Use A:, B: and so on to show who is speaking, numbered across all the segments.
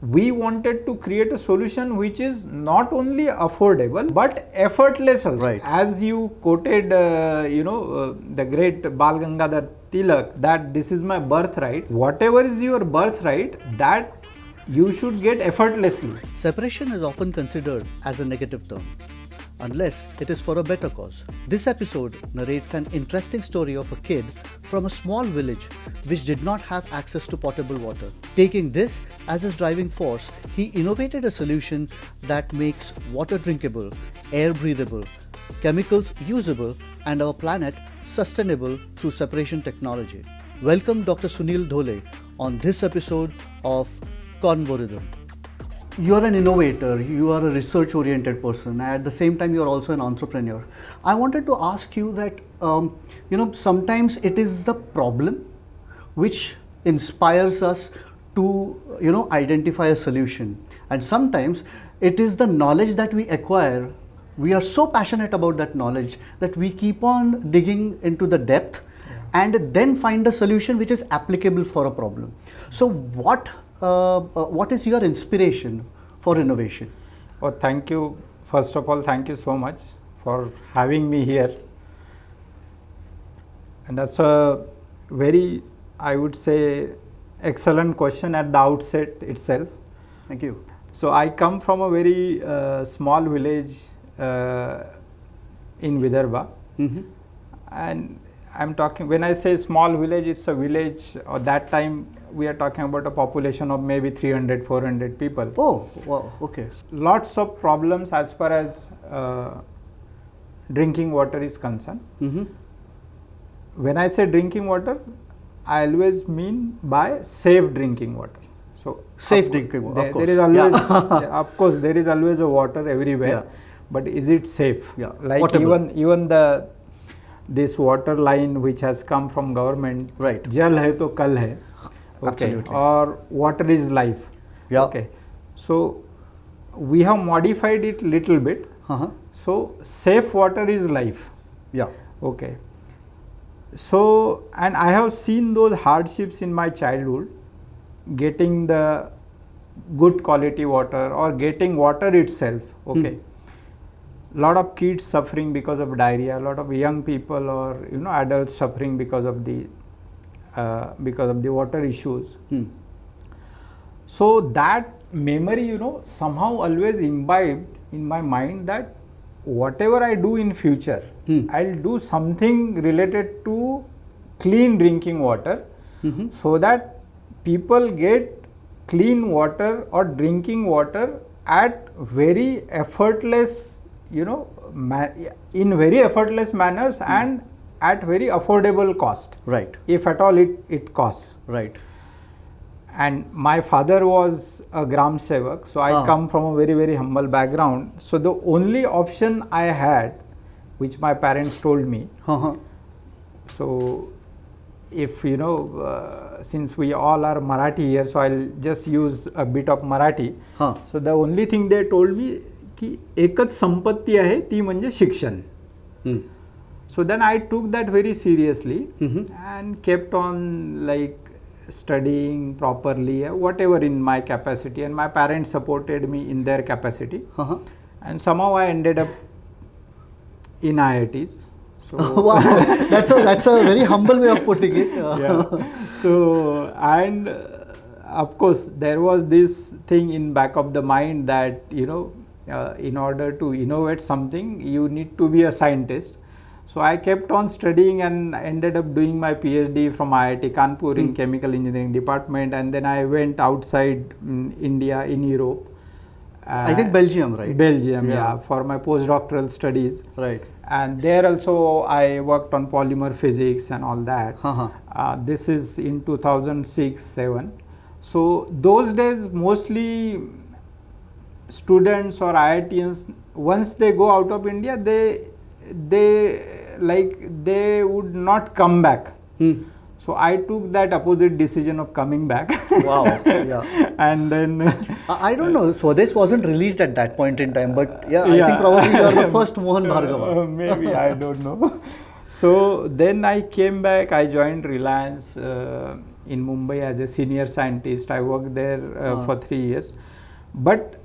A: we wanted to create a solution which is not only affordable but effortless also.
B: Right.
A: As you quoted, the great Bal Gangadhar Tilak, that this is my birthright. Whatever is your birthright, that you should get effortlessly.
B: Separation is often considered as a negative term, unless it is for a better cause. This episode narrates an interesting story of a kid from a small village which did not have access to potable water. Taking this as his driving force, he innovated a solution that makes water drinkable, air breathable, chemicals usable, and our planet sustainable through separation technology. Welcome Dr. Sunil Dhole on this episode of Convoridum. You are an innovator, you are a research oriented person, and at the same time you are also an entrepreneur. I wanted to ask you that, sometimes it is the problem which inspires us to, identify a solution. And sometimes it is the knowledge that we acquire. We are so passionate about that knowledge that we keep on digging into the depth and then find a solution which is applicable for a problem. So what is your inspiration for innovation?
A: Oh, thank you. First of all, thank you so much for having me here. And that's a very, I would say, excellent question at the outset itself.
B: Thank you.
A: So I come from a very small village in Vidarbha. And I'm talking, when I say small village, it's a village, or that time we are talking about a population of maybe 300, 400 people.
B: Oh, wow, okay.
A: Lots of problems as far as drinking water is concerned. When I say drinking water, I always mean by safe drinking water. So
B: safe drinking water, of course.
A: There is always, of course, there is always a water everywhere, but is it safe?
B: Yeah.
A: Like even this water line which has come from government,
B: right?
A: Jal hai to kal hai. Okay.
B: Absolutely.
A: Or water is life.
B: Yeah.
A: Okay. So we have modified it little bit. So safe water is life.
B: Yeah.
A: Okay. So, and I have seen those hardships in my childhood, getting the good quality water or getting water itself. Okay. Lot of kids suffering because of diarrhea, a lot of young people or adults suffering because of the water issues. So that memory somehow always imbibed in my mind that whatever I do in future, I'll do something related to clean drinking water, so that people get clean water or drinking water at very effortless, in very effortless manners and at very affordable cost.
B: Right.
A: If at all it costs.
B: Right.
A: And my father was a Gram Sevak, so I come from a very, very humble background. So the only option I had, which my parents told me, so if since we all are Marathi here, so I'll just use a bit of Marathi. So the only thing they told me, की एकच संपत्ती आहे ती म्हणजे शिक्षण. So then I took that very seriously and kept on like studying properly, whatever in my capacity, and my parents supported me in their capacity. And somehow I ended up in IITs. So
B: wow, that's a very humble way of putting it.
A: Yeah. So, and of course there was this thing in back of the mind that in order to innovate something, you need to be a scientist. So I kept on studying and ended up doing my PhD from IIT Kanpur in chemical engineering department, and then I went outside India, in Europe.
B: I think Belgium, right?
A: Belgium, yeah, for my postdoctoral studies.
B: Right.
A: And there also I worked on polymer physics and all that. This is in 2006-07. So those days mostly students or IITians, once they go out of India, they would not come back. So I took that opposite decision of coming back.
B: Wow. Yeah.
A: And then
B: I don't know. So this wasn't released at that point in time, but yeah, I think probably you are the first Mohan Bhargava.
A: Maybe, I don't know. So then I came back, I joined Reliance in Mumbai as a senior scientist. I worked there for 3 years. But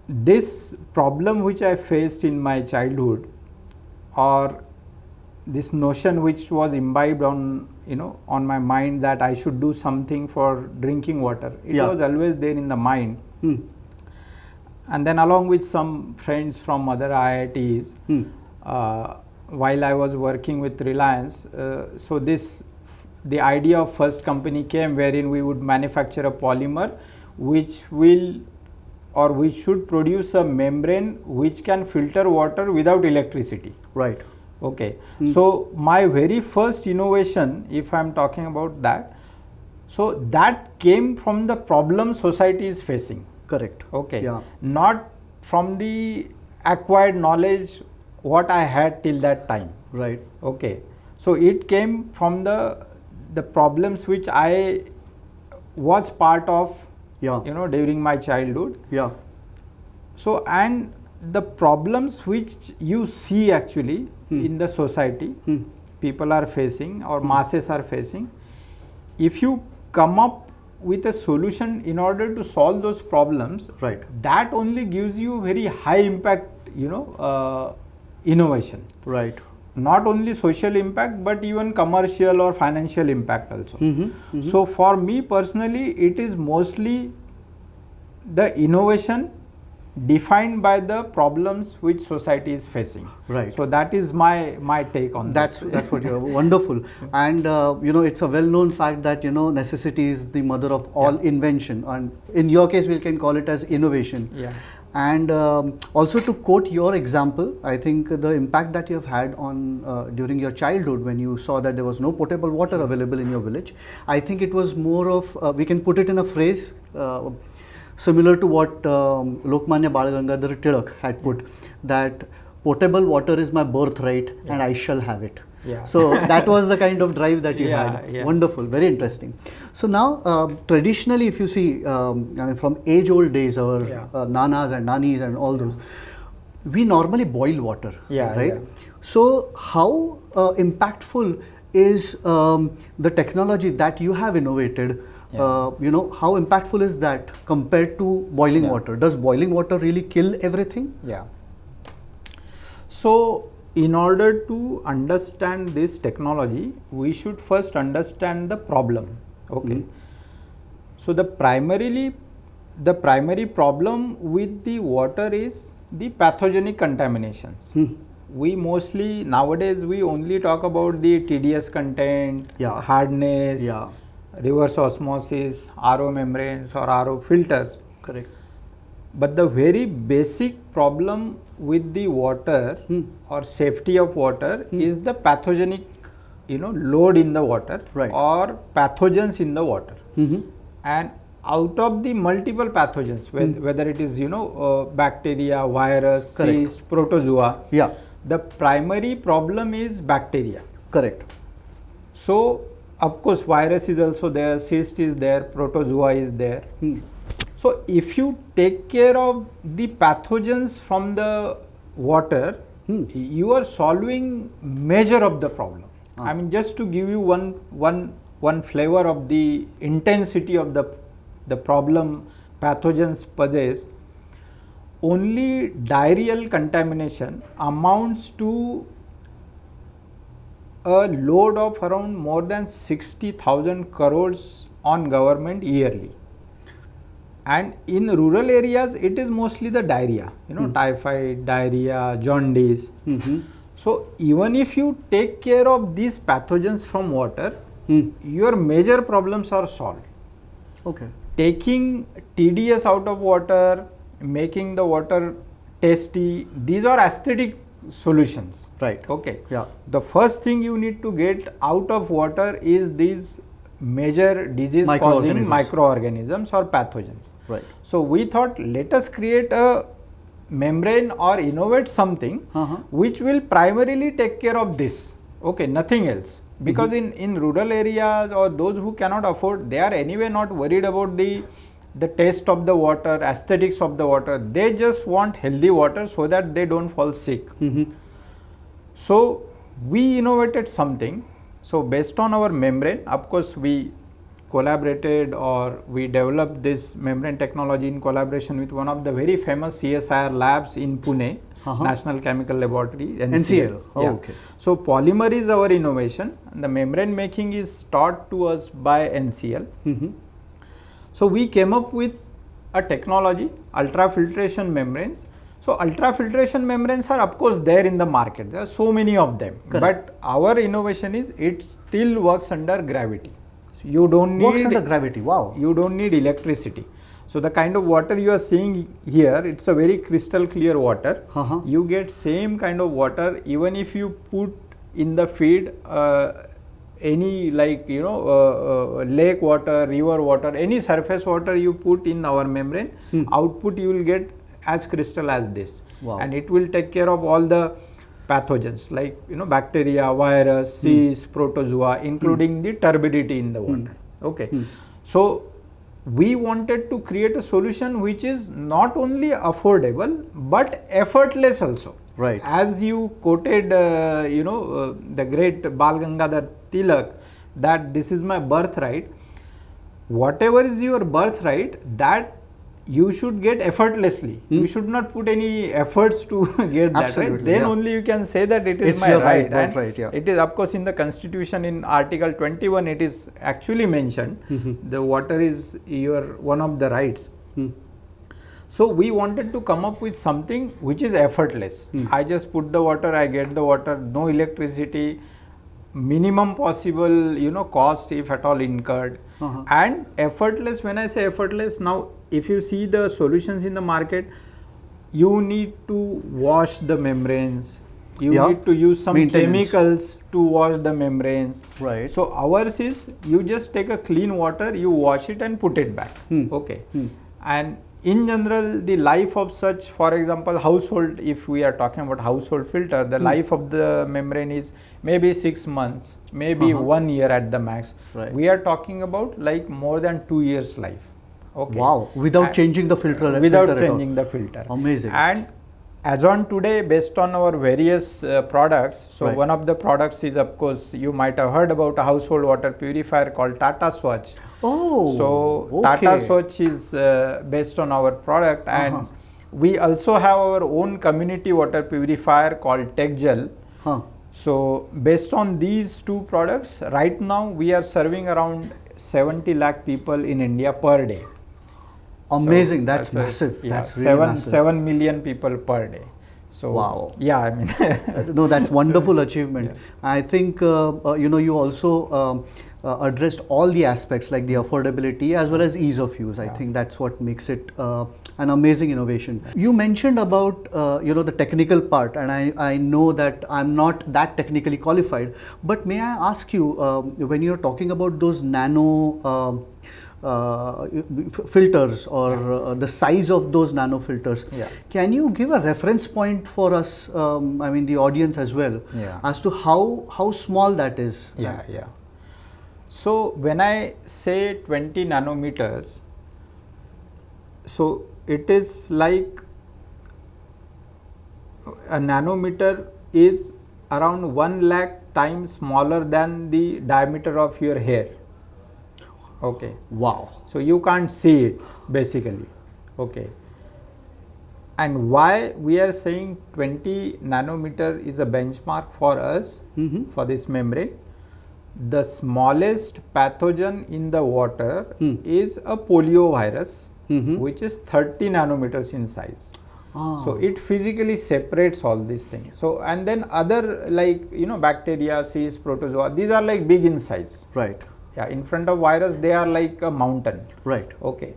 A: this problem which I faced in my childhood, or this notion which was imbibed on on my mind that I should do something for drinking water, it was always there in the mind. And then along with some friends from other IITs, while I was working with Reliance, so the idea of first company came wherein we would manufacture a polymer which should produce a membrane which can filter water without electricity.
B: Right.
A: Okay. So my very first innovation, if I am talking about that, so that came from the problem society is facing.
B: Correct.
A: Okay.
B: Yeah.
A: Not from the acquired knowledge what I had till that time.
B: Right.
A: Okay. So it came from the problems which I was part of, during my childhood.
B: Yeah.
A: So, and the problems which you see actually in the society, people are facing or masses are facing, if you come up with a solution in order to solve those problems,
B: right,
A: that only gives you very high impact, innovation.
B: Right.
A: Not only social impact but even commercial or financial impact also. So for me personally, it is mostly the innovation defined by the problems which society is facing.
B: Right.
A: So that is my take on
B: that's
A: this.
B: That's what you're wonderful. And it's a well-known fact that necessity is the mother of all invention, and in your case we can call it as innovation.
A: Yeah.
B: And also, to quote your example, I think the impact that you have had on during your childhood, when you saw that there was no potable water available in your village, I think it was more of, we can put it in a phrase similar to what Lokmanya Bal Gangadhar Tilak had put, that potable water is my birthright and I shall have it.
A: Yeah.
B: So that was the kind of drive that you had.
A: Yeah.
B: Wonderful, very interesting. So now, traditionally, if you see, from age-old days, our nanas and nanis and all those, we normally boil water, right?
A: Yeah.
B: So how impactful is the technology that you have innovated? How impactful is that compared to boiling water? Does boiling water really kill everything?
A: Yeah. So in order to understand this technology, we should first understand the problem. Okay. So the primary problem with the water is the pathogenic contaminations. We mostly nowadays we only talk about the TDS content, hardness, reverse osmosis, RO membranes or RO filters.
B: Correct.
A: But the very basic problem with the water or safety of water is the pathogenic, load in the water,
B: right,
A: or pathogens in the water. And out of the multiple pathogens, whether it is, bacteria, virus, cyst, protozoa, the primary problem is bacteria.
B: Correct.
A: So, of course, virus is also there, cyst is there, protozoa is there. So, if you take care of the pathogens from the water, you are solving major of the problem. I mean, just to give you one flavor of the intensity of the problem pathogens possess, only diarrheal contamination amounts to a load of around more than 60,000 crores on government yearly. And in rural areas, it is mostly the diarrhea, typhoid, diarrhea, jaundice. So even if you take care of these pathogens from water, your major problems are solved.
B: Okay.
A: Taking TDS out of water, making the water tasty, these are aesthetic solutions.
B: Right.
A: Okay.
B: Yeah.
A: The first thing you need to get out of water is these major disease causing microorganisms or pathogens.
B: Right.
A: So we thought, let us create a membrane or innovate something which will primarily take care of this. Okay, nothing else. Because in rural areas or those who cannot afford, they are anyway not worried about the taste of the water, aesthetics of the water. They just want healthy water so that they don't fall sick. So we innovated something. So based on our membrane, of course we collaborated, or we developed this membrane technology in collaboration with one of the very famous CSIR labs in Pune, National Chemical Laboratory, NCL.
B: Oh, okay.
A: So polymer is our innovation. The membrane making is taught to us by NCL. So we came up with a technology, ultrafiltration membranes. So ultrafiltration membranes are of course there in the market. There are so many of them.
B: Correct.
A: But our innovation is it still works under gravity. So you don't need
B: Works under gravity. Wow.
A: You don't need electricity. So the kind of water you are seeing here, it's a very crystal clear water. You get same kind of water even if you put in the feed any like lake water, river water, any surface water you put in our membrane, output you will get as crystal as this.
B: Wow.
A: And it will take care of all the pathogens like bacteria, virus, yeast, protozoa, including the turbidity in the water. Okay. So we wanted to create a solution which is not only affordable but effortless also.
B: Right.
A: As you quoted, the great Bal Gangadhar Tilak, that this is my birthright. Whatever is your birthright, that you should get effortlessly. You should not put any efforts to get that, right? Then only you can say that it is
B: It's
A: my
B: your
A: right.
B: birthright, yeah.
A: It is, of course, in the Constitution in Article 21, it is actually mentioned the water is one of the rights. So we wanted to come up with something which is effortless. I just put the water, I get the water, no electricity, minimum possible cost if at all incurred, and effortless. When I say effortless, now if you see the solutions in the market, you need to wash the membranes, you need to use some chemicals to wash the membranes.
B: Right.
A: So ours is you just take a clean water, you wash it and put it back. Okay. And in general, the life of such, for example, household, if we are talking about household filter, the life of the membrane is maybe 6 months, maybe 1 year at the max.
B: Right.
A: We are talking about like more than 2 years life. Okay.
B: Wow. Without changing the filter.
A: Without changing the filter.
B: Amazing.
A: And as on today, based on our various products, so one of the products is, of course, you might have heard about a household water purifier called Tata Swatch.
B: Oh,
A: so Tata Swatch is based on our product, and we also have our own community water purifier called TechGel. So based on these two products, right now we are serving around 70 lakh people in India per day.
B: Amazing.
A: So
B: that's massive.
A: Yeah,
B: that's really massive.
A: 7 million people per day. So
B: wow.
A: Yeah, I mean
B: no, that's wonderful achievement. I think you also addressed all the aspects like the affordability as well as ease of use. I think that's what makes it an amazing innovation. You mentioned about the technical part, and I know that I'm not that technically qualified, but may I ask you, when you're talking about those nano filters or the size of those nano filters, can you give a reference point for us, I mean the audience as well, as to how small that is?
A: So when I say 20 nanometers, so it is like a nanometer is around 1 lakh times smaller than the diameter of your hair. Okay.
B: Wow.
A: So you can't see it basically. Okay. And why we are saying 20 nanometer is a benchmark for us for this membrane? The smallest pathogen in the water is a poliovirus, which is 30 nanometers in size. So it physically separates all these things. So and then other like bacteria, yeast, protozoa, these are like big in size.
B: Right.
A: Yeah, in front of virus they are like a mountain.
B: Right.
A: Okay.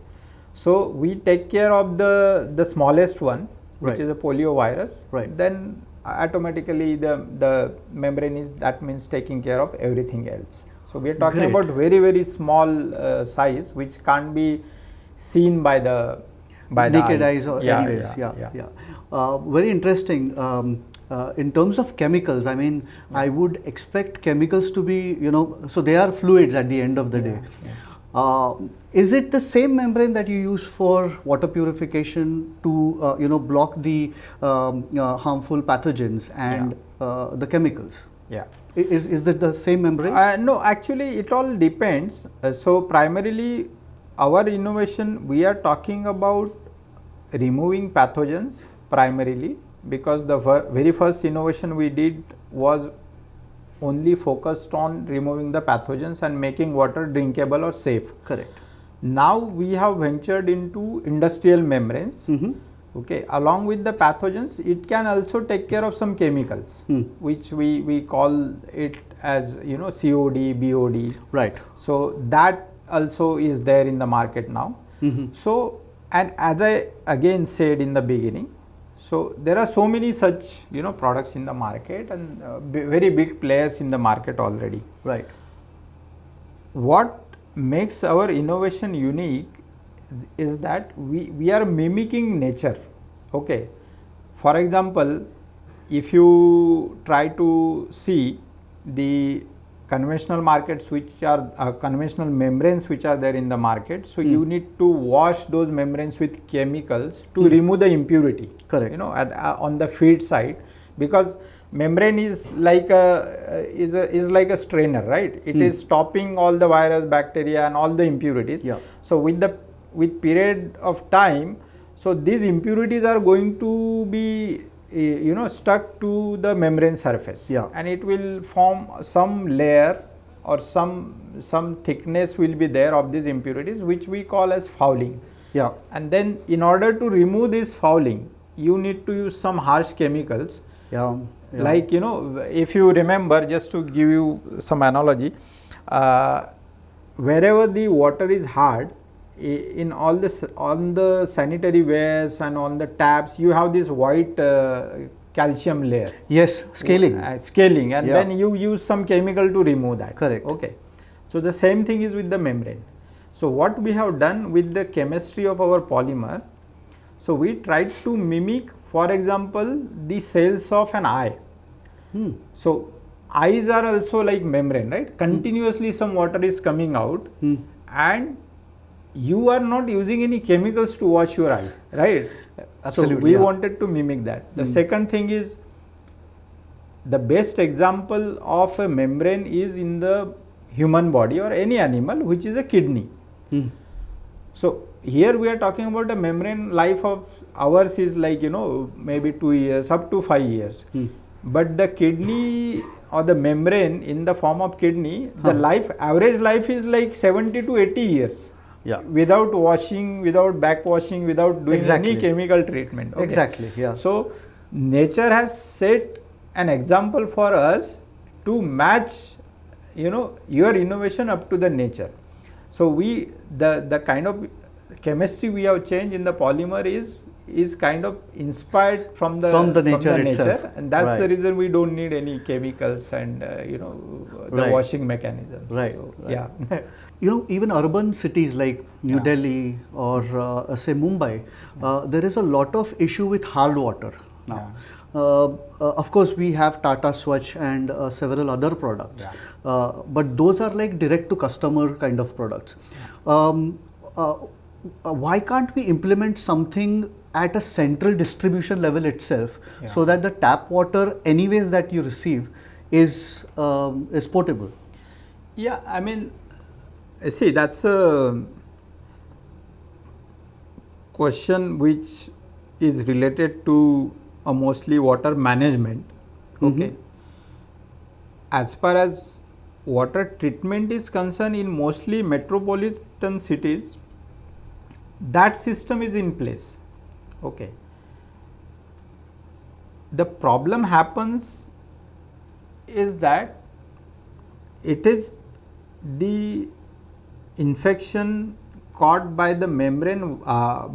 A: So we take care of the smallest one, which is a poliovirus.
B: Right.
A: Then automatically the membrane is, that means taking care of everything else. So we are talking about very, very small size which can't be seen by the
B: naked eyes or anyways. Very interesting. In terms of chemicals, I mean, I would expect chemicals to be, so they are fluids at the end of the day. Is it the same membrane that you use for water purification to, block the harmful pathogens and the chemicals?
A: Yeah.
B: Is that the same membrane?
A: No, actually it all depends. So primarily our innovation, we are talking about removing pathogens primarily, because the very first innovation we did was only focused on removing the pathogens and making water drinkable or safe.
B: Correct.
A: Now we have ventured into industrial membranes. Okay, along with the pathogens, it can also take care of some chemicals, which we call it as, you know, COD, BOD.
B: Right.
A: So that also is there in the market now. So, and as I again said in the beginning, so there are so many such, you know, products in the market, and very big players in the market already.
B: Right.
A: What makes our innovation unique is that we are mimicking nature. Okay, for example, if you try to see the conventional markets, which are conventional membranes which are there in the market, so you need to wash those membranes with chemicals to remove the impurity.
B: Correct.
A: You know, on the feed side, because membrane is like is like a strainer, right? It is stopping all the virus, bacteria and all the impurities.
B: Yeah.
A: So with period of time, so these impurities are going to be you know, stuck to the membrane surface.
B: Yeah.
A: And it will form some layer or some thickness will be there of these impurities, which we call as fouling.
B: Yeah.
A: And then in order to remove this fouling, you need to use some harsh chemicals.
B: Yeah.
A: Like, you know, if you remember, just to give you some analogy, wherever the water is hard, in all this, on the sanitary wares and on the taps, you have this white calcium layer.
B: Yes, scaling.
A: Scaling, and then you use some chemical to remove that.
B: Correct.
A: Okay. So the same thing is with the membrane. So what we have done with the chemistry of our polymer, so we tried to mimic, for example, the cells of an eye. So eyes are also like membrane, right? Continuously some water is coming out, and you are not using any chemicals to wash your eyes, right?
B: Absolutely.
A: So we wanted to mimic that. The second thing is, the best example of a membrane is in the human body or any animal, which is a kidney. So here we are talking about a membrane life of ours is like, you know, maybe 2 years up to 5 years. But the kidney or the membrane in the form of kidney, the average life is like 70 to 80 years.
B: Yeah.
A: Without washing, without backwashing, without doing any chemical treatment. Okay.
B: Exactly. Yeah.
A: So nature has set an example for us to match, you know, your innovation up to the nature. So we, the kind of chemistry we have changed in the polymer is kind of inspired from the
B: nature itself,
A: and that's the reason we don't need any chemicals and you know, the washing mechanisms.
B: Right.
A: So,
B: right.
A: Yeah.
B: You know, even urban cities like New Delhi or say Mumbai, there is a lot of issue with hard water now. Of course, we have Tata Swachh and several other products, but those are like direct to customer kind of products. Why can't we implement something at a central distribution level itself, so that the tap water anyways that you receive is potable?
A: Yeah, I mean, see, that's a question which is related to mostly water management. Okay. As far as water treatment is concerned, in mostly metropolitan cities, that system is in place. Okay. The problem happens is that it is the infection caught by the membrane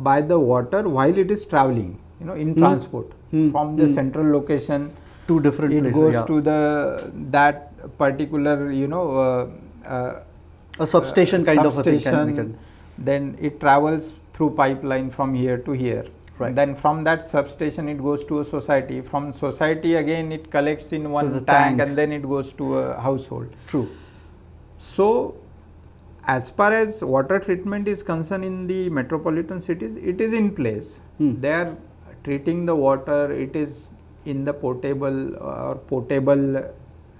A: by the water while it is traveling, you know, in transport from the central location
B: to different
A: it
B: places.
A: goes to that particular, you know,
B: a substation kind of a thing.
A: Then it travels through pipeline from here to here.
B: Right.
A: Then from that substation it goes to a society. From society again it collects in one
B: tank,
A: and then it goes to a household.
B: True.
A: So as far as water treatment is concerned in the metropolitan cities, it is in place. They are treating the water, it is in the potable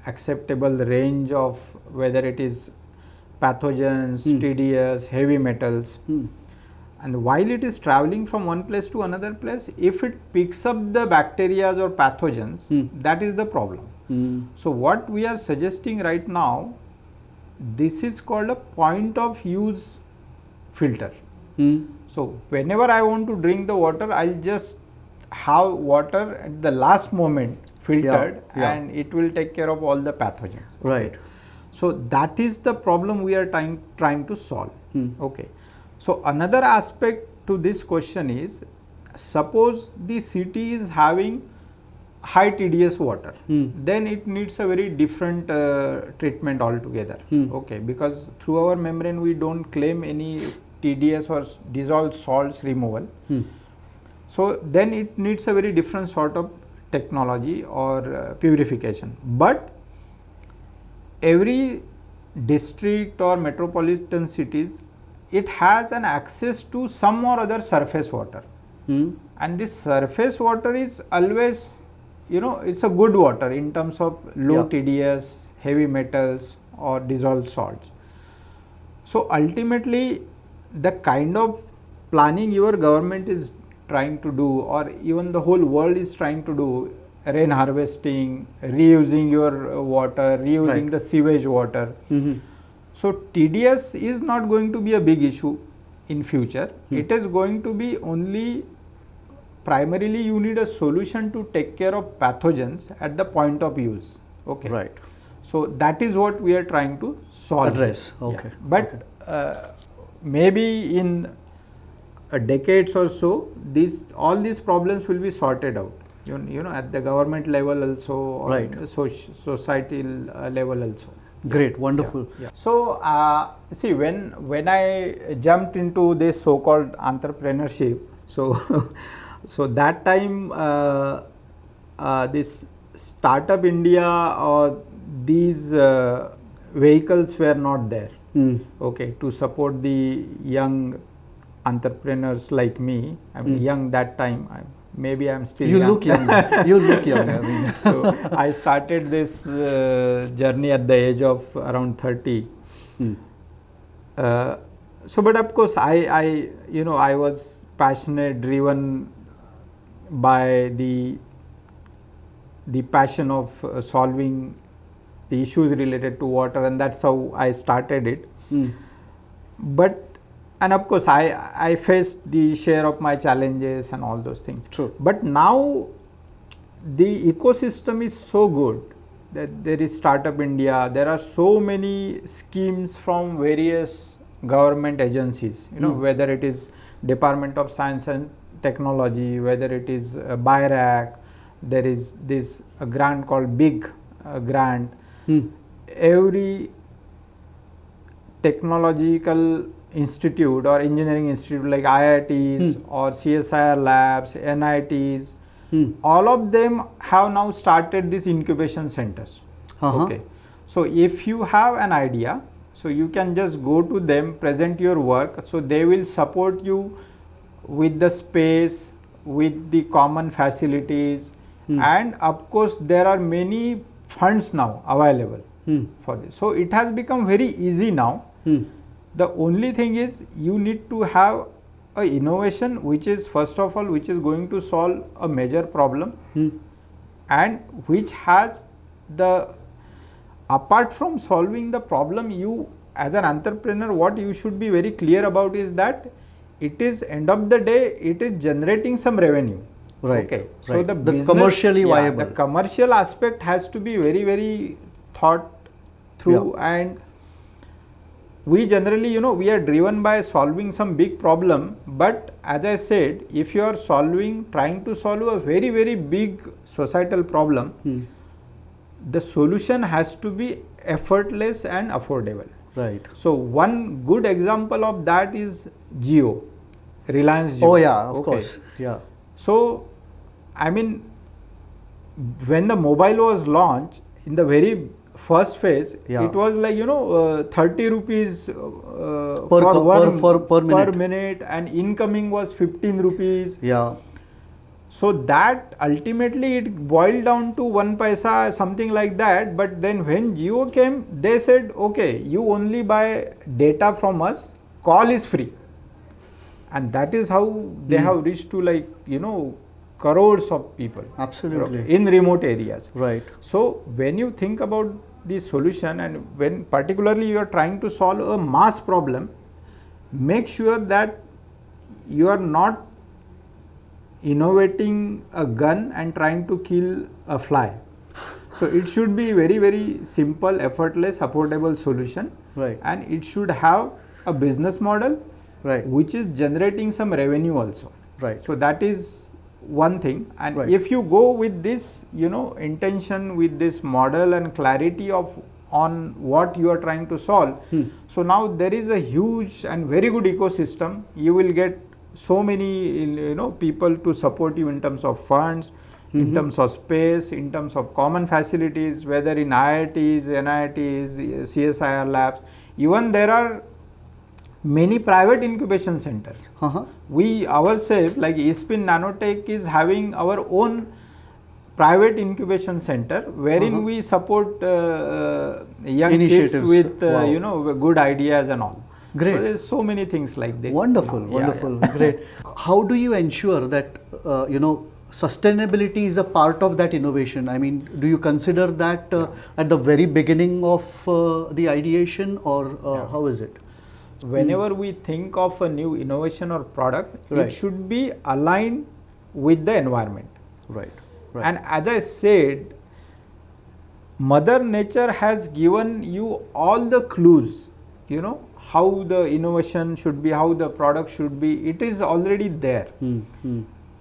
A: acceptable range of whether it is pathogens, TDS, heavy metals. And while it is traveling from one place to another place, if it picks up the bacteria or pathogens, that is the problem. So what we are suggesting right now, this is called a point of use filter. So whenever I want to drink the water, I'll just have water at the last moment filtered, and it will take care of all the pathogens.
B: Right.
A: So that is the problem we are trying to solve. Okay. So another aspect to this question is, suppose the city is having high TDS water, then it needs a very different treatment altogether. Okay, because through our membrane we don't claim any TDS or dissolved salts removal. So then it needs a very different sort of technology or purification. But every district or metropolitan cities, it has an access to some or other surface water. And this surface water is always, it's a good water in terms of low TDS, heavy metals or dissolved salts. So ultimately, the kind of planning your government is trying to do, or even the whole world is trying to do, rain harvesting, reusing your water, reusing the sewage water. So TDS is not going to be a big issue in future. It is going to be only primarily you need a solution to take care of pathogens at the point of use. Okay.
B: Right.
A: So that is what we are trying to solve.
B: Address. Okay.
A: But maybe in a decades or so, all these problems will be sorted out. At the government level also, or the societal level also.
B: Great, wonderful.
A: So see, when I jumped into this so-called entrepreneurship, so that time this Startup India or these vehicles were not there. Okay, to support the young entrepreneurs like me. I mean, young that time. Maybe I'm still young.
B: You look young. You look young. I mean.
A: So I started this journey at the age of around 30. So, but of course, I was passionate, driven by the passion of solving the issues related to water, and that's how I started it. And of course, I faced the share of my challenges and all those things.
B: True.
A: But now the ecosystem is so good that there is Startup India. There are so many schemes from various government agencies, whether it is Department of Science and Technology, whether it is BIRAC, there is this grant called BIG grant. Every technological institute or engineering institute like IITs or CSIR labs, NITs, all of them have now started these incubation centers. Okay. So if you have an idea, so you can just go to them, present your work, so they will support you with the space, with the common facilities, and of course there are many funds now available for this. So it has become very easy now. The only thing is you need to have a innovation which is first of all which is going to solve a major problem and which has apart from solving the problem, you as an entrepreneur, what you should be very clear about is that it is end of the day, it is generating some revenue.
B: Right.
A: Okay. So
B: right.
A: the business,
B: commercially viable.
A: The commercial aspect has to be very, very thought through, and we generally, we are driven by solving some big problem, but as I said, if you are trying to solve a very, very big societal problem, the solution has to be effortless and affordable.
B: Right.
A: So one good example of that is Jio, Reliance Jio.
B: Oh yeah, of course. Yeah.
A: So, I mean, when the mobile was launched, in the very first phase, it was like 30 rupees per,
B: per minute,
A: and incoming was 15 rupees.
B: Yeah.
A: So that ultimately it boiled down to 1 paisa, something like that. But then when Jio came, they said, okay, you only buy data from us, call is free. And that is how they have reached to, like, crores of people.
B: Absolutely.
A: In remote areas.
B: Right.
A: So when you think about the solution, and when particularly you are trying to solve a mass problem, make sure that you are not innovating a gun and trying to kill a fly. So it should be very, very simple, effortless, affordable solution.
B: Right.
A: And it should have a business model,
B: right,
A: which is generating some revenue also.
B: Right.
A: So that is one thing. And
B: right,
A: if you go with this, intention, with this model and clarity of on what you are trying to solve, so now there is a huge and very good ecosystem. You will get so many people to support you in terms of funds, in terms of space, in terms of common facilities, whether in IITs, NITs, CSIR labs. Even there are many private incubation centers. We ourselves, like eSpin Nanotech, is having our own private incubation center wherein we support young kids with good ideas and all.
B: Great.
A: So there's so many things like that.
B: Wonderful, wonderful, great. How do you ensure that sustainability is a part of that innovation? I mean, do you consider that at the very beginning of the ideation, or how is it?
A: Whenever we think of a new innovation or product,
B: right,
A: it should be aligned with the environment.
B: Right. Right.
A: And as I said, Mother Nature has given you all the clues, how the innovation should be, how the product should be. It is already there.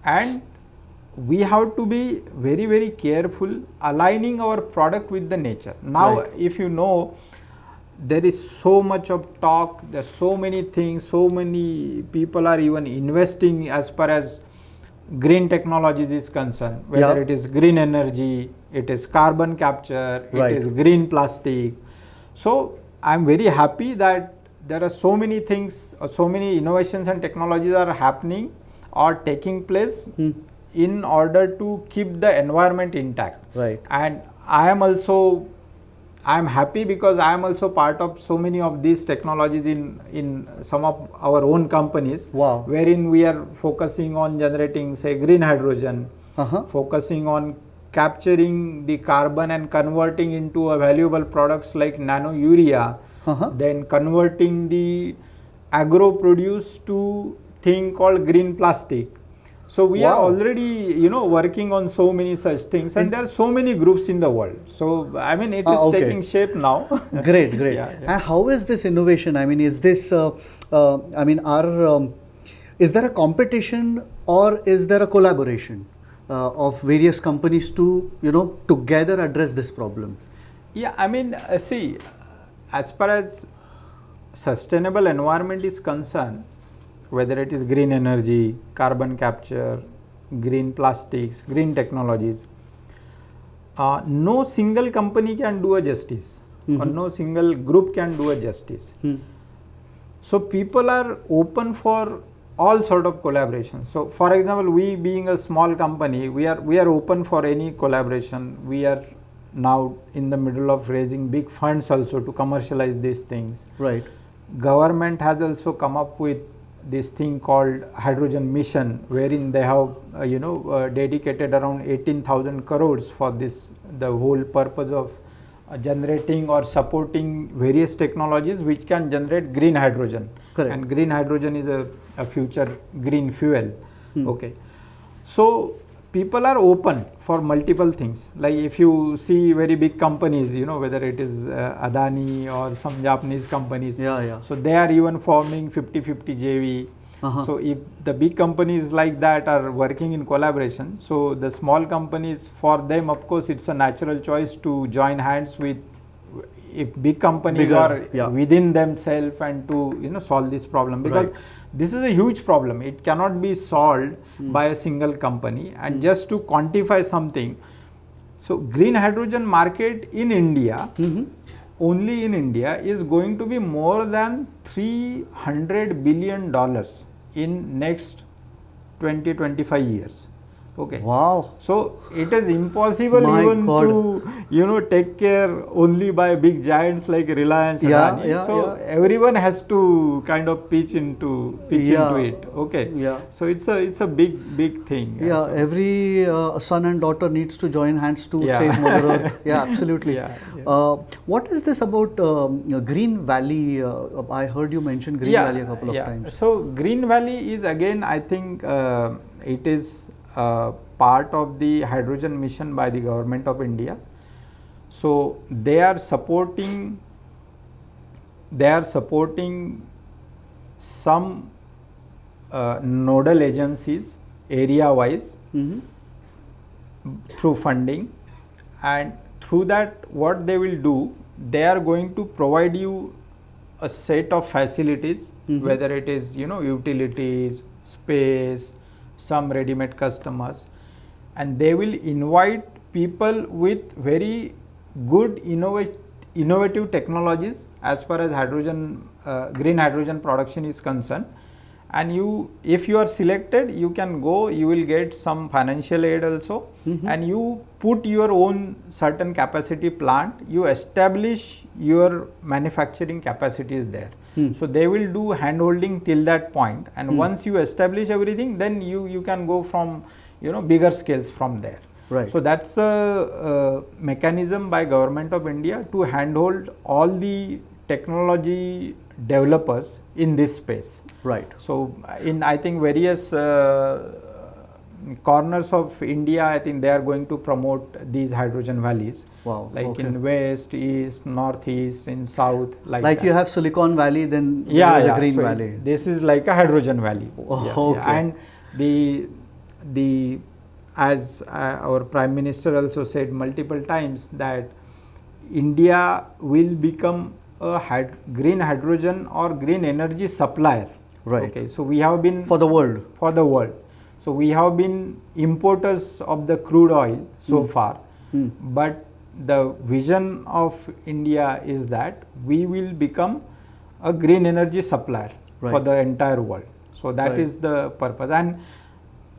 A: And we have to be very, very careful aligning our product with the nature. Now, right, if there is so much of talk, there are so many things, so many people are even investing as far as green technologies is concerned, whether it is green energy, it is carbon capture,
B: right,
A: it is green plastic. So I am very happy that there are so many things, so many innovations and technologies are happening or taking place in order to keep the environment intact.
B: Right.
A: And I am happy because I am also part of so many of these technologies in some of our own companies.
B: Wow.
A: Wherein we are focusing on generating, say, green hydrogen, focusing on capturing the carbon and converting into a valuable products like nano urea, then converting the agro produce to thing called green plastic. So we are already, working on so many such things, and there are so many groups in the world. So I mean, it is taking shape now.
B: Great, great. And how is this innovation? I mean, is this, is there a competition or is there a collaboration of various companies to, together address this problem?
A: Yeah, I mean, see, as far as sustainable environment is concerned, whether it is green energy, carbon capture, green plastics, green technologies, no single company can do a justice, or no single group can do a justice. So people are open for all sort of collaboration. So for example, we being a small company, we are open for any collaboration. We are now in the middle of raising big funds also to commercialize these things.
B: Right.
A: Government has also come up with this thing called hydrogen mission, wherein they have dedicated around 18,000 crores for this, the whole purpose of generating or supporting various technologies which can generate green hydrogen.
B: Correct.
A: And green hydrogen is a future green fuel. Okay, so people are open for multiple things. Like if you see very big companies, whether it is Adani or some Japanese companies, so they are even forming 50-50 JV. So if the big companies like that are working in collaboration, so the small companies, for them, of course, it's a natural choice to join hands with if big companies are within themselves and to solve this problem, because this is a huge problem. It cannot be solved by a single company. And just to quantify something, so green hydrogen market in India, only in India, is going to be more than $300 billion in next 20-25 years. Okay.
B: Wow.
A: So it is impossible
B: My
A: even
B: God.
A: to take care only by big giants like Reliance. Adani. So everyone has to kind of pitch into it. Okay.
B: Yeah.
A: So it's a big thing.
B: Yeah.
A: So
B: Every son and daughter needs to join hands to save Mother Earth. Yeah, absolutely. What is this about Green Valley? I heard you mention Green Valley a couple of times.
A: So Green Valley is again, I think it is part of the hydrogen mission by the government of India. So they are supporting some nodal agencies area wise through funding, and through that what they will do, they are going to provide you a set of facilities, whether it is utilities, space, some ready-made customers, and they will invite people with very good innovative technologies as far as green hydrogen production is concerned. And if you are selected, you can go, you will get some financial aid also, and you put your own certain capacity plant, you establish your manufacturing capacities there. So they will do hand holding till that point, and once you establish everything, then you can go from bigger scales from there.
B: Right.
A: So that's a mechanism by government of India to handhold all the technology developers in this space.
B: Right.
A: So in, I think, various corners of India, I think they are going to promote these hydrogen valleys.
B: Wow.
A: Like in west, east, northeast, in south, like
B: you have Silicon Valley, then there is a Green Valley.
A: This is like a hydrogen valley.
B: Okay.
A: And the as our Prime Minister also said multiple times, that India will become a green hydrogen or green energy supplier.
B: Right.
A: Okay. So we have been
B: for the world.
A: So we have been importers of the crude oil so far, but the vision of India is that we will become a green energy supplier for the entire world. So that is the purpose. And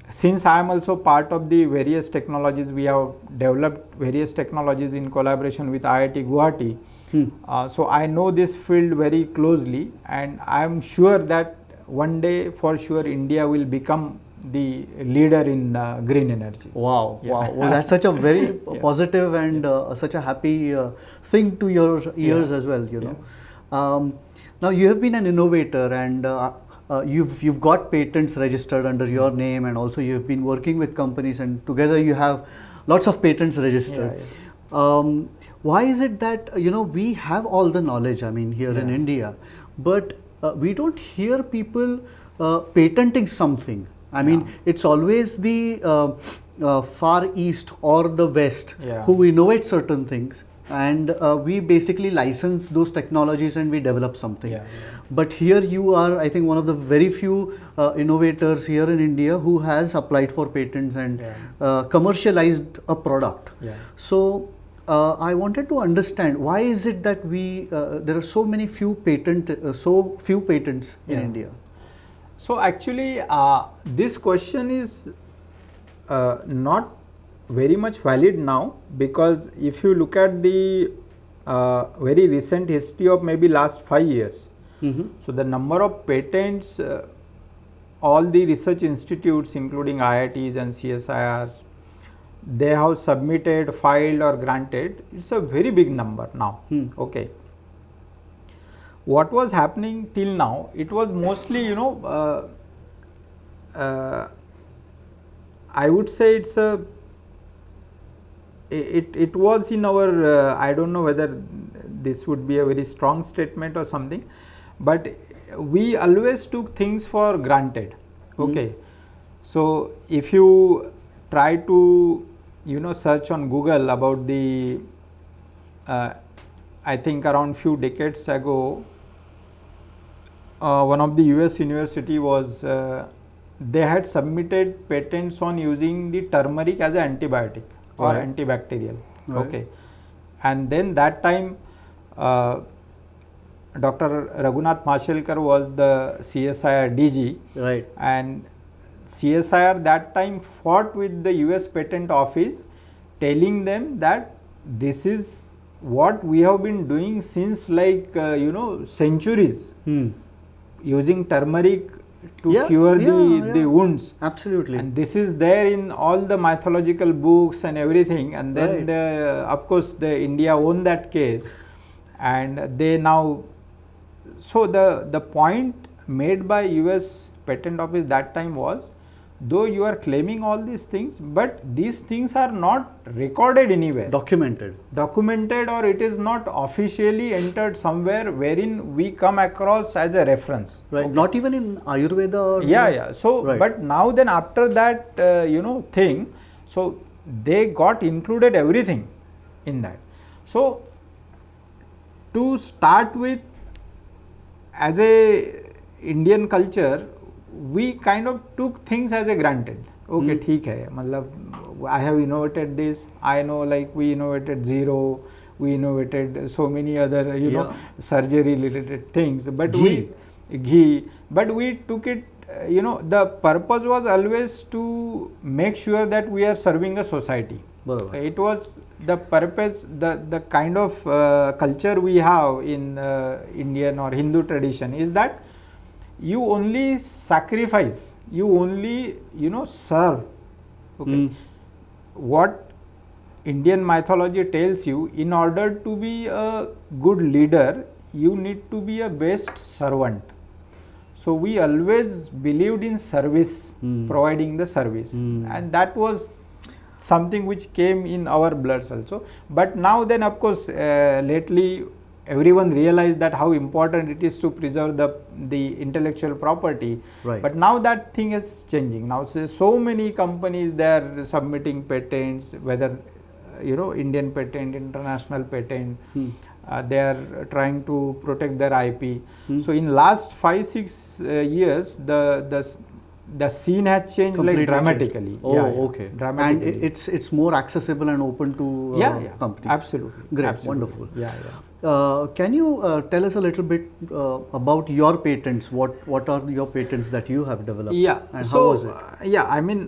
A: since I am also part of the various technologies, we have developed various technologies in collaboration with IIT Guwahati. So I know this field very closely, and I am sure that one day for sure India will become the leader in green energy.
B: Wow. Wow. Well, that's such a very positive and such a happy thing to your ears as well, now you have been an innovator, and you've got patents registered under your name, and also you've been working with companies, and together you have lots of patents registered. Why is it that we have all the knowledge, I mean, here in India, but we don't hear people patenting something? I mean, it's always the far east or the west who innovate certain things, and we basically license those technologies and we develop something. But here you are, I think, one of the very few innovators here in India who has applied for patents and commercialized a product. So I wanted to understand, why is it that there are so few patents in India?
A: So actually, this question is not very much valid now, because if you look at the very recent history of maybe last 5 years, so the number of patents, all the research institutes including IITs and CSIRs, they have submitted, filed or granted, it's a very big number now. Okay. What was happening till now, it was mostly, I would say it was in our, I don't know whether this would be a very strong statement or something, but we always took things for granted. Okay. So if you try to, search on Google about the, I think around few decades ago, one of the US university was, they had submitted patents on using the turmeric as an antibiotic or antibacterial. Okay. And then that time, Dr. Raghunath Mashelkar was the CSIR DG.
B: Right.
A: And CSIR that time fought with the US Patent Office, telling them that this is what we have been doing since like centuries, using turmeric to cure the wounds.
B: Absolutely.
A: And this is there in all the mythological books and everything. And then of course the India won that case, and they now, so the point made by US Patent Office that time was, though you are claiming all these things, but these things are not recorded anywhere, documented, or it is not officially entered somewhere wherein we come across as a reference.
B: Right. Okay. Not even in Ayurveda.
A: Or So, but now then after that thing, so they got included everything in that. So to start with, as a Indian culture, we kind of took things as a granted. Okay, ठीक है, मतलब I have innovated this, I know, like we innovated zero, we innovated so many other surgery related things, but we took it, the purpose was always to make sure that we are serving a society. It was the purpose, the kind of culture we have in Indian or Hindu tradition is that you only sacrifice, you only serve. Okay. What Indian mythology tells you, in order to be a good leader, you need to be a best servant. So we always believed in service, providing the service, and that was something which came in our bloods also. But now then, of course, lately everyone realized that how important it is to preserve the intellectual property.
B: Right.
A: But now that thing is changing. Now so many companies, they are submitting patents, whether Indian patent, international patent. They are trying to protect their IP. So in last 5-6 years, the scene has changed completely, like dramatically.
B: Changed. Oh, okay. Dramatically. And it's more accessible and open to companies.
A: Absolutely.
B: Great,
A: absolutely.
B: Wonderful. Can you tell us a little bit about your patents? What are your patents that you have developed? And
A: so,
B: how was it?
A: I mean,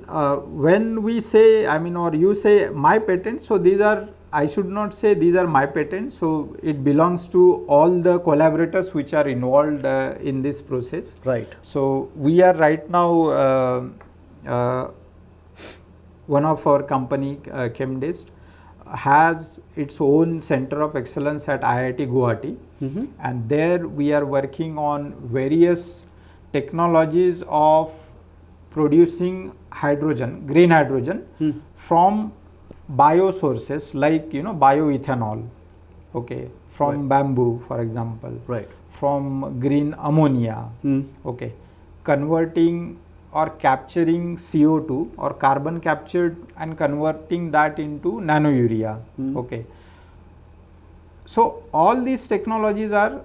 A: when we say, or you say my patents, so these are, I should not say these are my patents. So it belongs to all the collaborators which are involved in this process.
B: Right.
A: So we are right now, one of our company, Chemdist, has its own center of excellence at IIT Guwahati, and there we are working on various technologies of producing hydrogen, green hydrogen, from bio sources like bioethanol, okay, from bamboo, for example, from green ammonia, okay, converting or capturing CO2 or carbon captured and converting that into nanourea. Okay. So all these technologies are,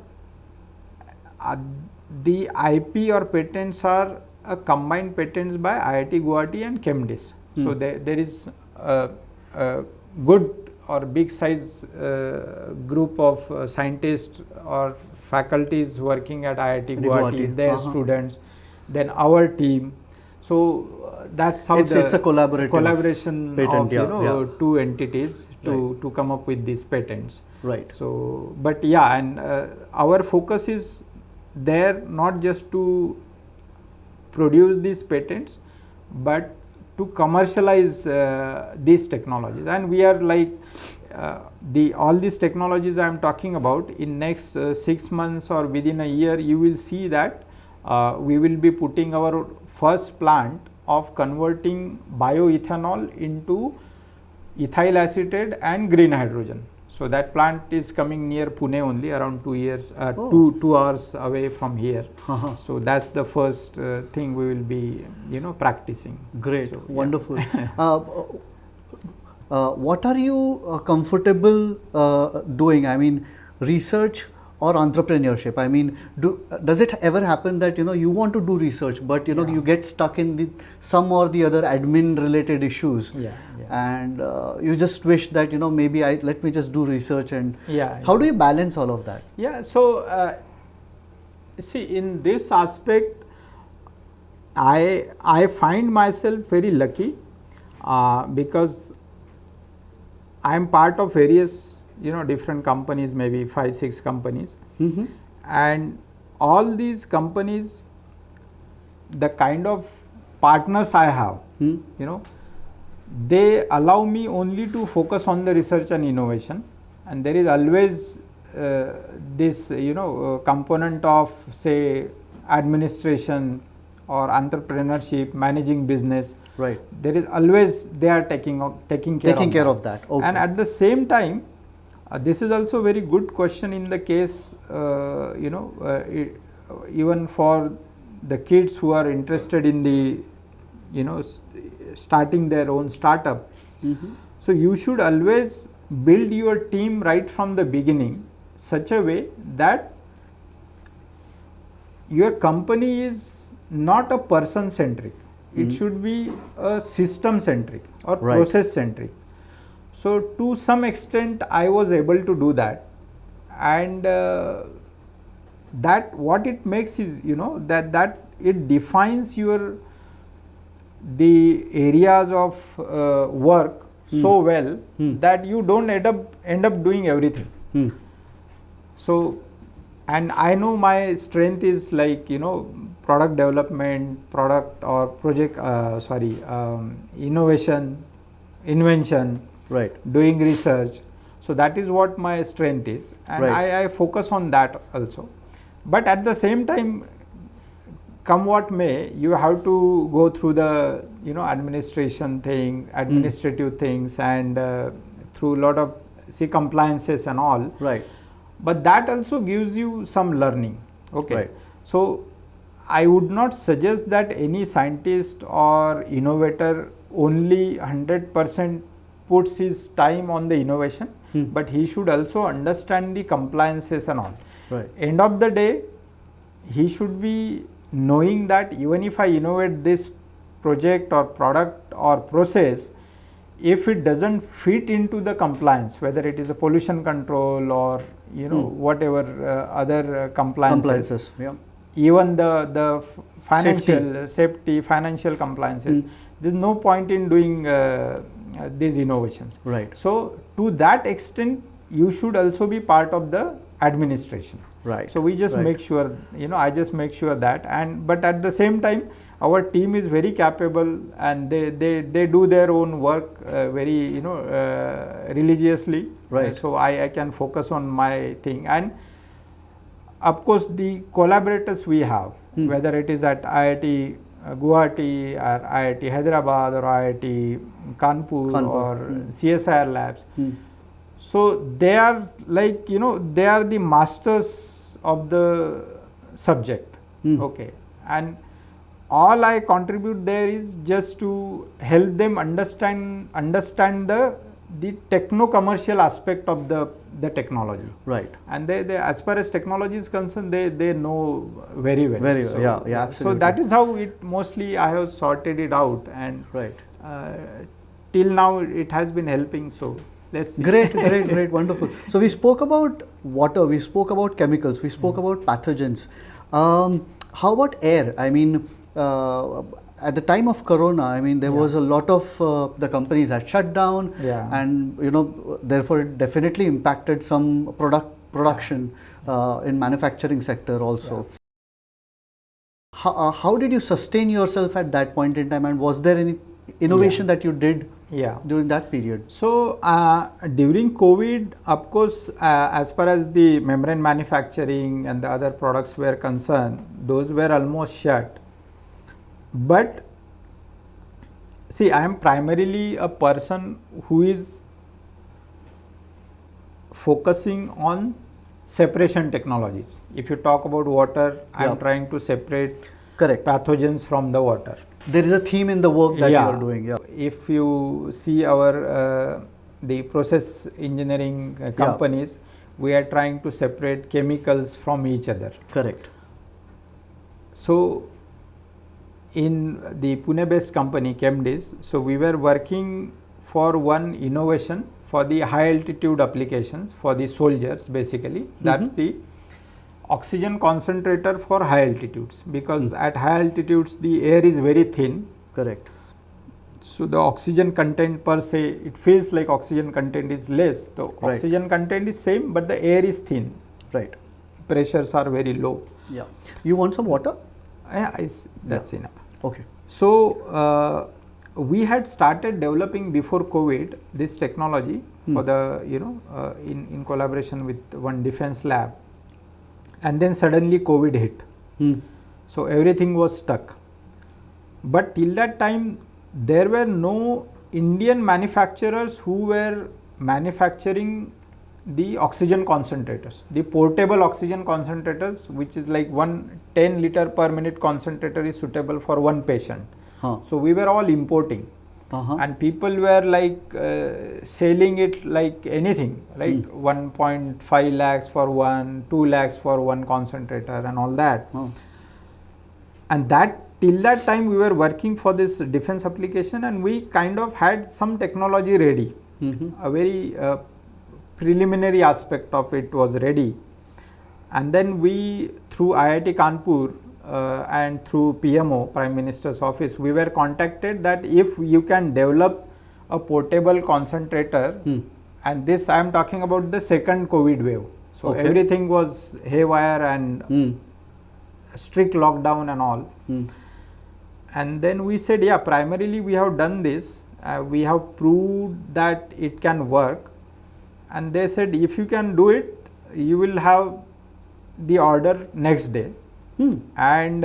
A: the IP or patents are combined patents by IIT Guwahati and Chemdist. So there is a good or big size group of scientists or faculties working at IIT Guwahati, their students, then our team. So that's how
B: it's a
A: collaboration
B: patent,
A: of two entities to come up with these patents.
B: Right.
A: So, but and our focus is there not just to produce these patents, but to commercialize these technologies. And we are like all these technologies I am talking about, in next 6 months or within a year, you will see that we will be putting our first plant of converting bioethanol into ethyl acetate and green hydrogen. So that plant is coming near Pune only, around 2 years, 2 hours away from here. So that's the first thing we will be, practicing.
B: Great, so, wonderful. What are you comfortable doing? I mean, research or entrepreneurship? I mean, does it ever happen that you want to do research, but you get stuck in some or the other admin related issues, and you just wish that maybe let me just do research, and how do you balance all of that?
A: So see, in this aspect, I find myself very lucky because I am part of various different companies, maybe 5-6 companies, and all these companies, the kind of partners I have, they allow me only to focus on the research and innovation, and there is always this component of, say, administration or entrepreneurship, managing business.
B: Right.
A: There is always they are taking care of
B: that. Okay.
A: And at the same time, this is also very good question in the case even for the kids who are interested in the starting their own startup. So you should always build your team right from the beginning such a way that your company is not a person centric, it should be a system centric or process centric. So to some extent I was able to do that, and that what it makes is that it defines the areas of work so well that you don't end up doing everything. So, and I know my strength is like product development, product or project innovation, invention, doing research. So that is what my strength is, and I focus on that also. But at the same time, come what may, you have to go through the administrative things, and through a lot of compliances and all. But that also gives you some learning. So I would not suggest that any scientist or innovator only 100% puts his time on the innovation, but he should also understand the compliances and all. End of the day, he should be knowing that even if I innovate this project or product or process, if it doesn't fit into the compliance, whether it is a pollution control or whatever other compliances, even the financial safety, financial compliances, there is no point in doing these innovations. So to that extent, you should also be part of the administration. So we just make sure, I just make sure that, but at the same time, our team is very capable, and they do their own work very religiously. So I can focus on my thing, and of course the collaborators we have, whether it is at IIT Guwahati or IIT Hyderabad or IIT Kanpur or CSIR labs. So they are like they are the masters of the subject. And all I contribute there is just to help them understand the techno-commercial aspect of the technology. And they as far as technology is concerned, they know very well.
B: Absolutely.
A: So that is how it mostly I have sorted it out, and till now it has been helping. So let's see.
B: Great, wonderful. So we spoke about water, we spoke about chemicals, we spoke about pathogens. How about air? I mean, at the time of Corona, I mean, there was a lot of the companies had shut down, and therefore it definitely impacted some production in manufacturing sector also. How did you sustain yourself at that point in time, and was there any innovation that you did during that period?
A: So during COVID, of course, as far as the membrane manufacturing and the other products were concerned, those were almost shut. But see, I am primarily a person who is focusing on separation technologies. If you talk about water, I am trying to separate pathogens from the water.
B: There is a theme in the work that you are doing.
A: If you see our the process engineering companies, we are trying to separate chemicals from each other. So in the Pune-based company ChemDis, so we were working for one innovation for the high altitude applications for the soldiers basically. That's the oxygen concentrator for high altitudes, because at high altitudes the air is very thin.
B: Correct.
A: So the oxygen content per se, it feels like oxygen content is less. The oxygen content is same, but the air is thin.
B: Right.
A: Pressures are very low.
B: Yeah. You want some water?
A: Yeah, that's enough.
B: Okay.
A: So we had started developing before COVID this technology for the in collaboration with one defense lab, and then suddenly COVID hit. So everything was stuck. But till that time there were no Indian manufacturers who were manufacturing the oxygen concentrators, the portable oxygen concentrators, which is like 10 liter per minute concentrator is suitable for one patient. So we were all importing, and people were like selling it like anything, like 1.5 lakhs for one, 2 lakhs for one concentrator and all that. And that till that time we were working for this defense application, and we kind of had some technology ready. A very preliminary aspect of it was ready, and then we, through IIT Kanpur and through PMO, Prime Minister's Office, we were contacted that if you can develop a portable concentrator, and this I am talking about the second COVID wave. So everything was haywire and strict lockdown and all. And then we said, yeah, primarily we have done this, we have proved that it can work. And they said, if you can do it, you will have the order next day. And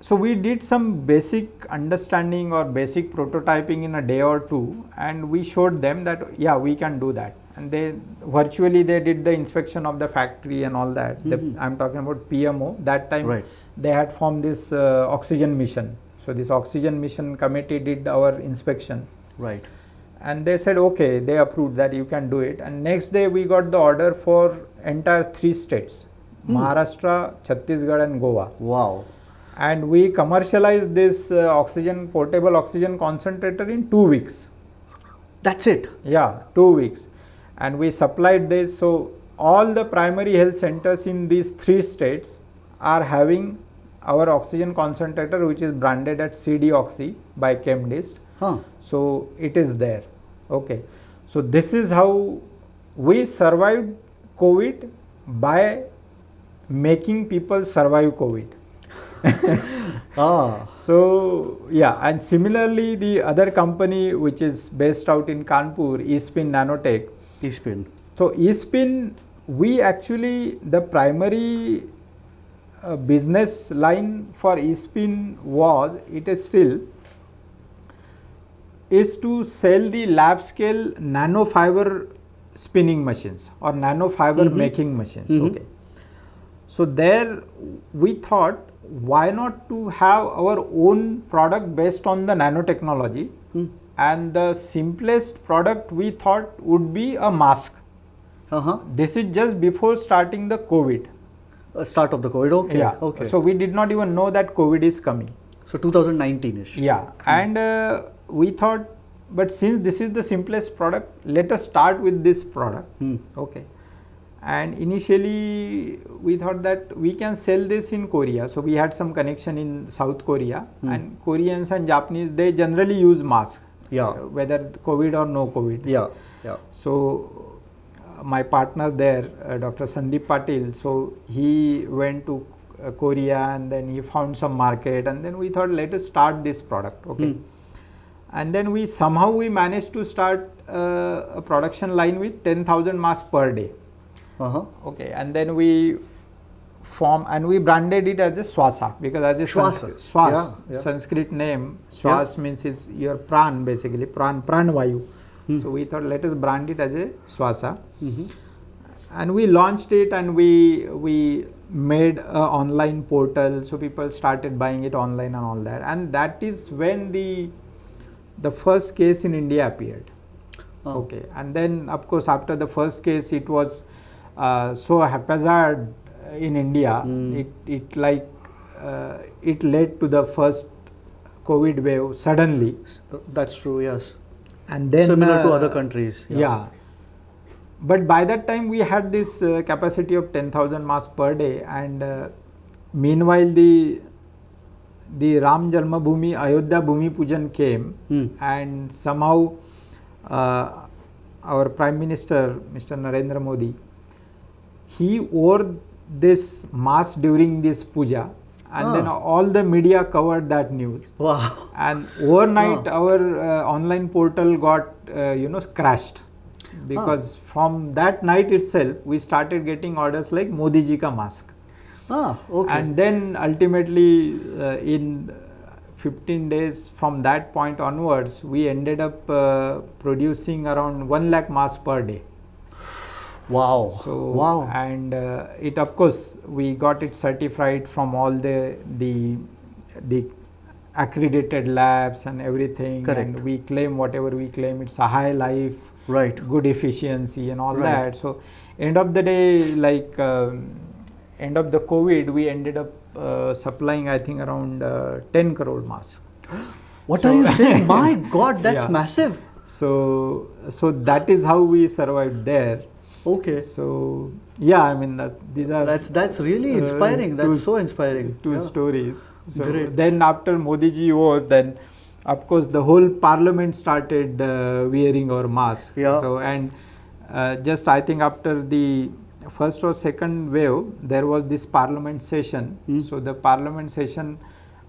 A: so we did some basic understanding or basic prototyping in a day or two, and we showed them that, yeah, we can do that. And they virtually they did the inspection of the factory and all that. I'm talking about PMO. That time they had formed this oxygen mission. So this oxygen mission committee did our inspection.
B: Right.
A: And they said, okay, they approved that you can do it. And next day we got the order for entire 3 states, Maharashtra, Chhattisgarh and Goa.
B: Wow.
A: And we commercialized this portable oxygen concentrator in 2 weeks.
B: That's it?
A: Yeah, 2 weeks. And we supplied this. So all the primary health centers in these 3 states are having our oxygen concentrator, which is branded at CD Oxy by Chemdist. So it is there. Okay. So this is how we survived COVID, by making people survive COVID. So yeah, and similarly the other company which is based out in Kanpur, eSpin Nanotech.
B: eSpin.
A: So eSpin, we actually, the primary business line for eSpin was, it is still, is to sell the lab scale nanofiber spinning machines or nanofiber making machines. Okay. So there we thought, why not to have our own product based on the nanotechnology, and the simplest product we thought would be a mask. This is just before starting the COVID.
B: Start of the COVID, okay.
A: Yeah.
B: Okay.
A: So we did not even know that COVID is coming.
B: So 2019-ish.
A: Yeah. And we thought, but since this is the simplest product, let us start with this product. Okay. And initially we thought that we can sell this in Korea. So we had some connection in South Korea, and Koreans and Japanese, they generally use masks.
B: Yeah.
A: Whether COVID or no COVID.
B: Yeah. Yeah.
A: So my partner there, Dr. Sandeep Patil, so he went to Korea, and then he found some market, and then we thought, let us start this product. Okay. And then we managed to start a production line with 10,000 masks per day. Okay. And then we we branded it as a Swasa, because as a Sanskrit name, Swas means is your pran, basically pranvayu. So we thought, let us brand it as a Swasa. And we launched it, and we made an online portal, so people started buying it online and all that. And that is when the first case in India appeared. Okay. And then of course after the first case, it was so haphazard in India. It led to the first COVID wave suddenly.
B: That's true, yes.
A: And then
B: similar to other countries.
A: Yeah. but by that time we had this capacity of 10,000 masks per day, and meanwhile the Ram Janmabhoomi Ayodhya Bhumi Pujan came, and somehow our Prime Minister Mr. Narendra Modi, he wore this mask during this puja, and then all the media covered that news.
B: Wow!
A: And overnight our online portal got crashed, because from that night itself we started getting orders like Modi ji ka mask.
B: Okay.
A: And then ultimately in 15 days from that point onwards, we ended up producing around 1 lakh masks per day.
B: Wow.
A: So,
B: wow.
A: And it, of course, we got it certified from all the accredited labs and everything.
B: Correct.
A: And we claim whatever we claim, it's a high life,
B: right,
A: good efficiency and all
B: right.
A: that. So end of the day, like end of the COVID, we ended up supplying, I think, around 10 crore masks.
B: What are you saying? My God, that's
A: yeah.
B: massive.
A: So that is how we survived there.
B: Okay.
A: So yeah, I mean these are
B: that's really inspiring. That's so inspiring.
A: Two stories. So
B: great.
A: Then after Modi ji was, then of course the whole parliament started wearing our mask.
B: Yeah.
A: So and just I think after the first or second wave, there was this parliament session. So the parliament session,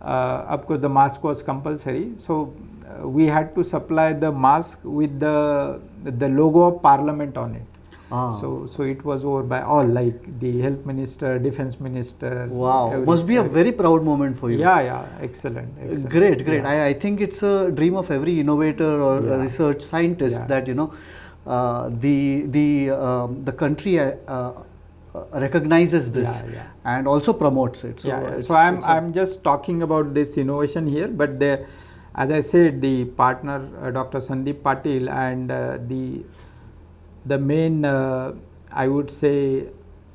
A: of course the mask was compulsory. So we had to supply the mask with the logo of parliament on it. So it was over by all, like the health minister, defense minister.
B: Wow, must be a very proud moment for you.
A: Yeah, excellent.
B: Great.
A: Yeah.
B: I think it's a dream of every innovator or a research scientist that the country recognizes this and also promotes it. So,
A: so I'm just talking about this innovation here, but as I said, the partner Dr. Sandeep Patil and the main, I would say,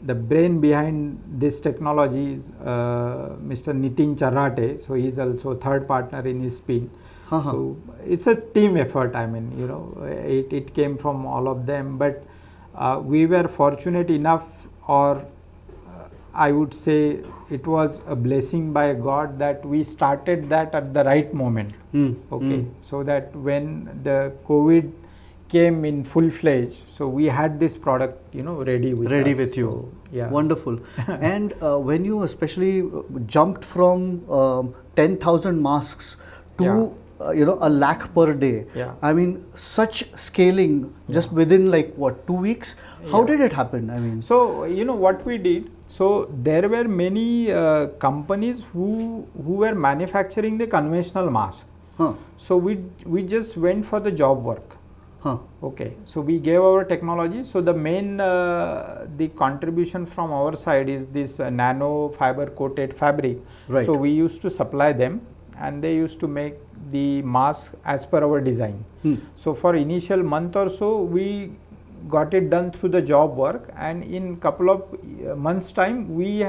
A: the brain behind this technology is Mr. Nitin Charrate. So he is also third partner in his spin. So it's a team effort. I mean, it came from all of them. But we were fortunate enough, or I would say it was a blessing by God that we started that at the right moment. So that when the COVID came in full-fledged, so we had this product, ready with
B: you.
A: So, yeah.
B: Wonderful. And when you especially jumped from 10,000 masks to a lakh per day, I mean, such scaling just within like what, 2 weeks? How did it happen? I mean,
A: so what we did. So there were many companies who were manufacturing the conventional mask. So we just went for the job work. Okay, so we gave our technology. So the main the contribution from our side is this nano fiber coated fabric.
B: Right.
A: So we used to supply them, and they used to make the mask as per our design. So for initial month or so, we got it done through the job work, and in couple of months time we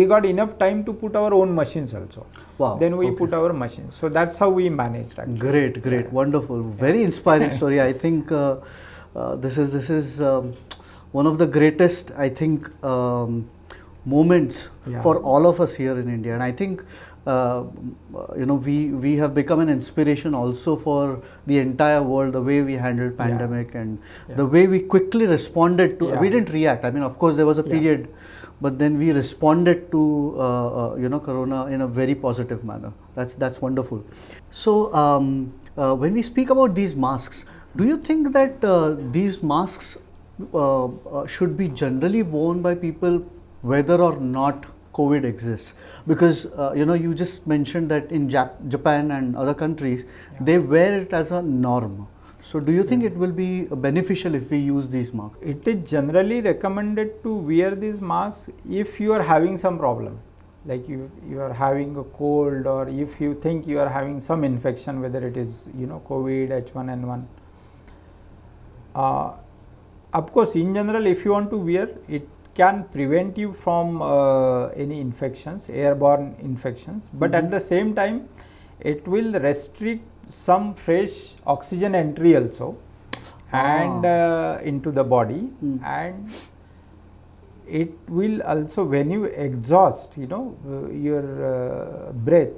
A: got enough time to put our own machines also.
B: Wow.
A: Then we put our machines. So that's how we managed actually.
B: Great, wonderful, very inspiring story. I think this is one of the greatest, I think, moments for all of us here in India, and I think we have become an inspiration also for the entire world, the way we handled pandemic and the way we quickly responded to. We didn't react. I mean, of course there was a period, but then we responded to corona in a very positive manner. That's wonderful. So when we speak about these masks, do you think that these masks should be generally worn by people whether or not COVID exists? Because you just mentioned that in Japan and other countries, they wear it as a norm. So do you think it will be beneficial if we use these masks?
A: It is generally recommended to wear these masks if you are having some problem, like you are having a cold, or if you think you are having some infection, whether it is COVID, H1N1. Of course, in general, if you want to wear it, can prevent you from any infections, airborne infections, but at the same time it will restrict some fresh oxygen entry also, and into the body, and it will also, when you exhaust, your breath,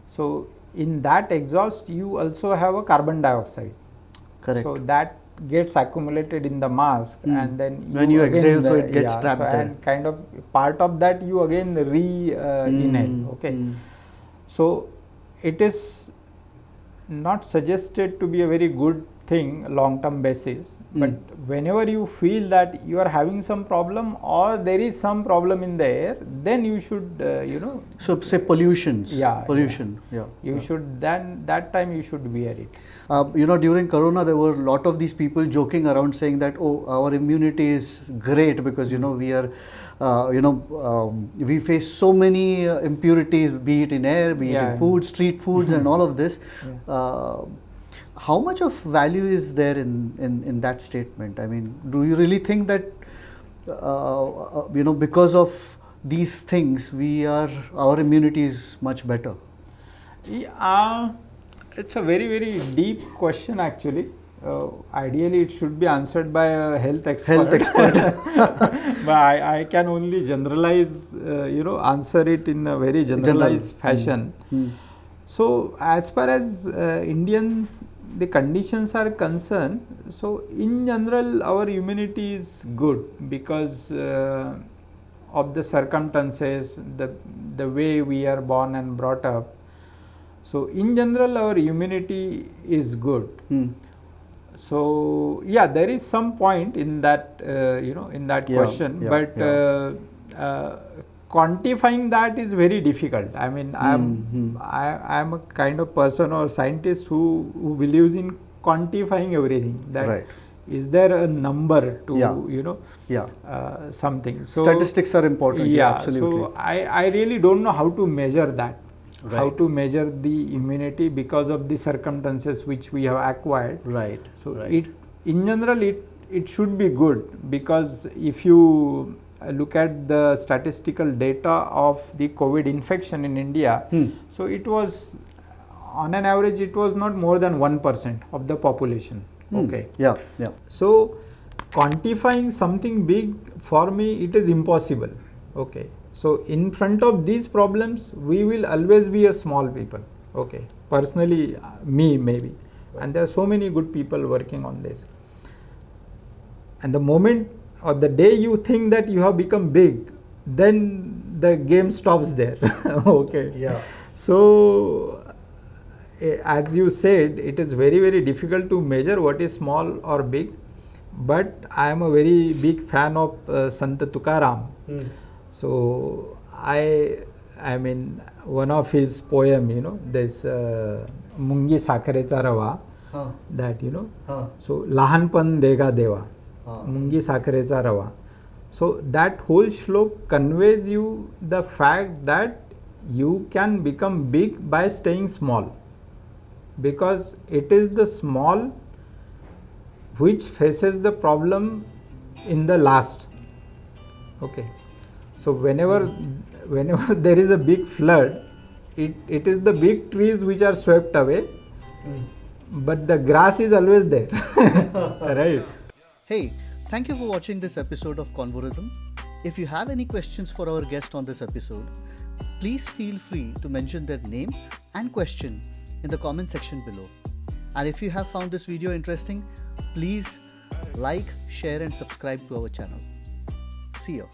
A: so in that exhaust you also have a carbon dioxide.
B: Correct.
A: So that gets accumulated in the mask, and then
B: when you exhale, so it gets trapped there.
A: And kind of part of that you again inhale. Okay. So it is not suggested to be a very good thing long term basis, but whenever you feel that you are having some problem or there is some problem in the air, then you should
B: so say pollution,
A: you should, then that time you should wear it.
B: During Corona, there were a lot of these people joking around saying that, oh, our immunity is great because, we are, we face so many impurities, be it in air, be it in food, street foods and all of this. How much of value is there in that statement? I mean, do you really think that, because of these things, our immunity is much better?
A: It's a very, very deep question actually. Ideally, it should be answered by a health expert. But I can only generalize, answer it in a very generalized fashion. So, as far as the conditions are concerned, so in general, our immunity is good because of the circumstances, the way we are born and brought up. So in general, our immunity is good. So yeah, there is some point in that, in that question, but quantifying that is very difficult. I mean, I am a kind of person or scientist who believes in quantifying everything. That is there a number to something. So
B: statistics are important.
A: Yeah,
B: absolutely.
A: So I really don't know how to measure that. How to measure the immunity because of the circumstances which we have acquired. So in general it should be good, because if you look at the statistical data of the COVID infection in India, so it was on an average it was not more than 1% of the population. Okay. So quantifying something big, for me it is impossible. Okay. So in front of these problems, we will always be a small people. Okay. Personally, me maybe. And there are so many good people working on this. And the moment or the day you think that you have become big, then the game stops there. Okay. So as you said, it is very, very difficult to measure what is small or big. But I am a very big fan of Sant Tukaram. So I mean, one of his poem, this Mungi Sakharecha Rava, that, so Lahanpan Dega Deva, Mungi Sakharecha Rava. So that whole shlok conveys you the fact that you can become big by staying small, because it is the small which faces the problem in the last. Okay. So whenever there is a big flood, it is the big trees which are swept away, but the grass is always there. Right?
B: Hey, thank you for watching this episode of Convorhythm. If you have any questions for our guest on this episode, please feel free to mention their name and question in the comment section below. And if you have found this video interesting, please like, share and subscribe to our channel. See you.